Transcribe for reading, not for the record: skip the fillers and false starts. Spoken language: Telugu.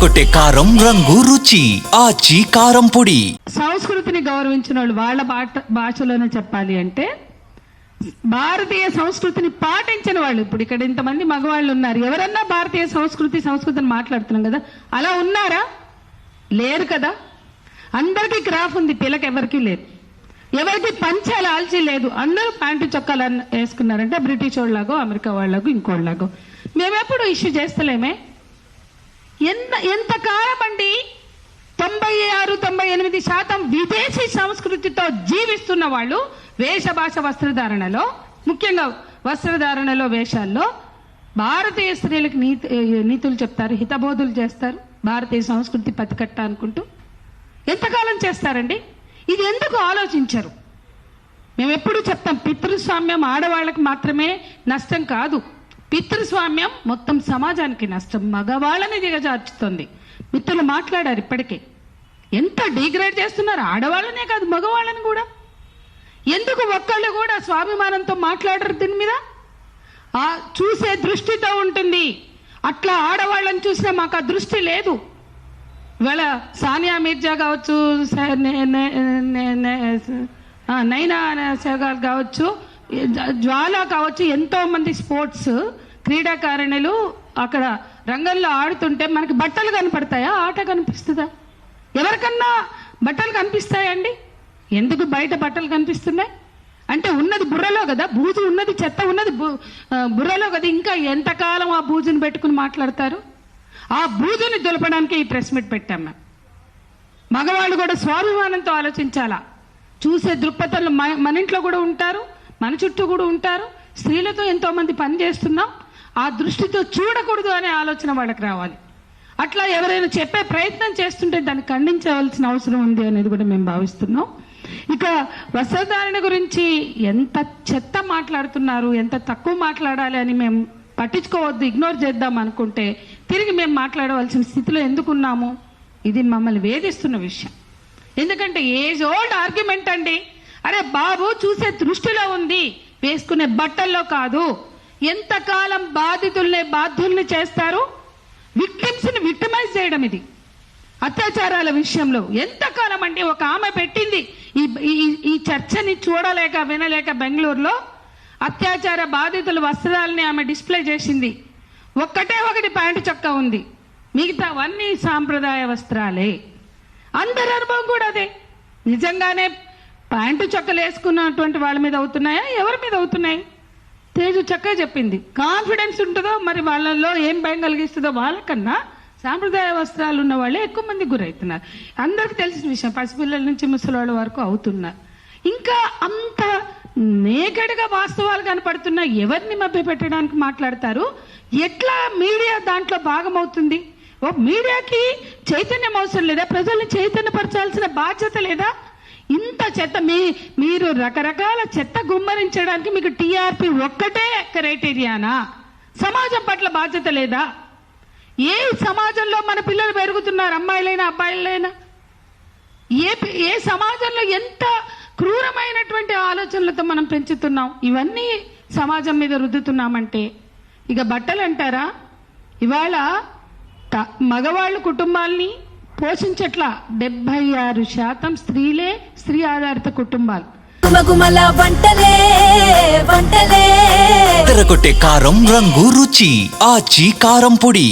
చెదరగొట్టే కారం రంగు రుచి ఆచి కారం పొడి. సంస్కృతిని గౌరవించిన వాళ్ళు వాళ్ళ భాషలోనే చెప్పాలి అంటే భారతీయ సంస్కృతిని పాటించిన వాళ్ళు. ఇప్పుడు ఇక్కడ ఇంతమంది మగవాళ్ళు ఉన్నారు, ఎవరన్నా భారతీయ సంస్కృతిని మాట్లాడుతున్నాం కదా, అలా ఉన్నారా? లేరు కదా. అందరికీ క్రాఫ్ ఉంది, పిల్లకి ఎవరికి లేదు. ఎవరికి పంచాల ఆల్చి లేదు, అందరూ ప్యాంటు చొక్కాలు వేసుకున్నారంటే బ్రిటిష్ వాళ్ళలాగో అమెరికా వాళ్ళగో ఇంకోళ్ళలాగో. మేమెప్పుడు ఇష్యూ చేస్తలేమే. ఎంత కాలం అండి, 96-98% విదేశీ సంస్కృతితో జీవిస్తున్న వాళ్ళు వేష భాష వస్త్రధారణలో, ముఖ్యంగా వస్త్రధారణలో వేషాల్లో భారతీయ స్త్రీలకు నీతులు చెప్తారు, హితబోధులు చేస్తారు, భారతీయ సంస్కృతి పతికట్ట అనుకుంటూ ఎంతకాలం చేస్తారండి? ఇది ఎందుకు ఆలోచించరు? మేము ఎప్పుడు చెప్తాం, పితృస్వామ్యం ఆడవాళ్ళకి మాత్రమే నష్టం కాదు, పితృస్వామ్యం మొత్తం సమాజానికి నష్టం, మగవాళ్ళని దిగజార్చుతుంది. మిత్రులు మాట్లాడారు ఇప్పటికే, ఎంత డిగ్రేడ్ చేస్తున్నారు ఆడవాళ్ళనే కాదు మగవాళ్ళని కూడా. ఎందుకు ఒక్కళ్ళు కూడా స్వాభిమానంతో మాట్లాడరు దీని మీద? చూసే దృష్టితో ఉంటుంది. అట్లా ఆడవాళ్ళని చూసినా మాకు ఆ దృష్టి లేదు. ఇవాళ సానియా మీర్జా కావచ్చు, నైనా సెహ్వాగ్ కావచ్చు, జ్వాల కావచ్చు, ఎంతో మంది స్పోర్ట్స్ క్రీడాకారిణులు అక్కడ రంగంలో ఆడుతుంటే మనకి బట్టలు కనపడతాయా? ఆట కనిపిస్తుందా? ఎవరికన్నా బట్టలు కనిపిస్తాయండి? ఎందుకు బయట బట్టలు కనిపిస్తున్నాయి అంటే ఉన్నది బుర్రలో కదా, బూజు ఉన్నది, చెత్త ఉన్నది బుర్రలో కదా. ఇంకా ఎంతకాలం ఆ బూజుని పెట్టుకుని మాట్లాడతారు? ఆ బూజుని దులపడానికి ఈ ప్రెస్ మీట్ పెట్టాం మేము. మగవాళ్ళు కూడా స్వాభిమానంతో ఆలోచించాలా. చూసే దృక్పథంలో మన ఇంట్లో కూడా ఉంటారు, మన చుట్టూ కూడా ఉంటారు. స్త్రీలతో ఎంతో మంది పని చేస్తున్నాం, ఆ దృష్టితో చూడకూడదు అనే ఆలోచన వాళ్ళకి రావాలి. అట్లా ఎవరైనా చెప్పే ప్రయత్నం చేస్తుంటే దాన్ని ఖండించవలసిన అవసరం ఉంది అనేది కూడా మేము భావిస్తున్నాం. ఇక వస్త్రధారణ గురించి ఎంత చెత్త మాట్లాడుతున్నారు, ఎంత తక్కువ మాట్లాడాలి అని మేము పట్టించుకోవద్దు, ఇగ్నోర్ చేద్దాం అనుకుంటే తిరిగి మేము మాట్లాడవలసిన స్థితిలో ఎందుకున్నాము? ఇది మమ్మల్ని వేధిస్తున్న విషయం. ఎందుకంటే ఏజ్ ఓల్డ్ ఆర్గ్యుమెంట్ అండి. అరే బాబు, చూసే దృష్టిలో ఉంది, వేసుకునే బట్టల్లో కాదు. ఎంతకాలం బాధ్యుల్ని చేస్తారు, విక్టిమ్స్ ని విక్టిమైజ్ చేయడం. ఇది అత్యాచారాల విషయంలో ఎంతకాలం అండి. ఒక ఆమె పెట్టింది ఈ చర్చని చూడలేక వినలేక బెంగళూరులో అత్యాచార బాధితుల వస్త్రాలని ఆమె డిస్ప్లే చేసింది. ఒకటి ప్యాంటు చొక్కా ఉంది, మిగతావన్నీ సాంప్రదాయ వస్త్రాలే. అందరి అనుభవం కూడా అదే. నిజంగానే ప్యాంటు చొక్కలు వేసుకున్నటువంటి వాళ్ళ మీద అవుతున్నాయా, ఎవరి మీద అవుతున్నాయి? తేజు చక్కగా చెప్పింది. కాన్ఫిడెన్స్ ఉంటుందో మరి వాళ్ళల్లో ఏం భయం కలిగిస్తుందో వాళ్ళకన్నా సాంప్రదాయ వస్త్రాలు ఉన్న వాళ్ళే ఎక్కువ మంది గురవుతున్నారు. అందరికి తెలిసిన విషయం, పసిపిల్లల నుంచి ముసలివాళ్ళ వరకు అవుతున్నారు. ఇంకా అంత నేగడ్గా వాస్తవాలు కనపడుతున్నా ఎవరిని మభ్య పెట్టడానికి మాట్లాడతారు? ఎట్లా మీడియా దాంట్లో భాగమవుతుంది? ఓ మీడియాకి చైతన్యం అవసరం లేదా? ప్రజల్ని చైతన్యపరచాల్సిన బాధ్యత లేదా? ఇంత చెత్త మీరు రకరకాల చెత్త గుమ్మరించడానికి మీకు టీఆర్పీ ఒక్కటే క్రైటీరియానా? సమాజం పట్ల బాధ్యత లేదా? ఏ సమాజంలో మన పిల్లలు పెరుగుతున్నారు, అమ్మాయిలైనా అబ్బాయిలైనా? ఏ సమాజంలో ఎంత క్రూరమైనటువంటి ఆలోచనలతో మనం పెంచుతున్నాం? ఇవన్నీ సమాజం మీద రుద్దుతున్నామంటే ఇక బట్టలు అంటారా? ఇవాళ మగవాళ్ళు కుటుంబాల్ని పోషించట్లా. 76% స్త్రీలే, స్త్రీ ఆధారిత కుటుంబాలు. చెదరగొట్టే కారం రంగు రుచి ఆచి కారం పొడి.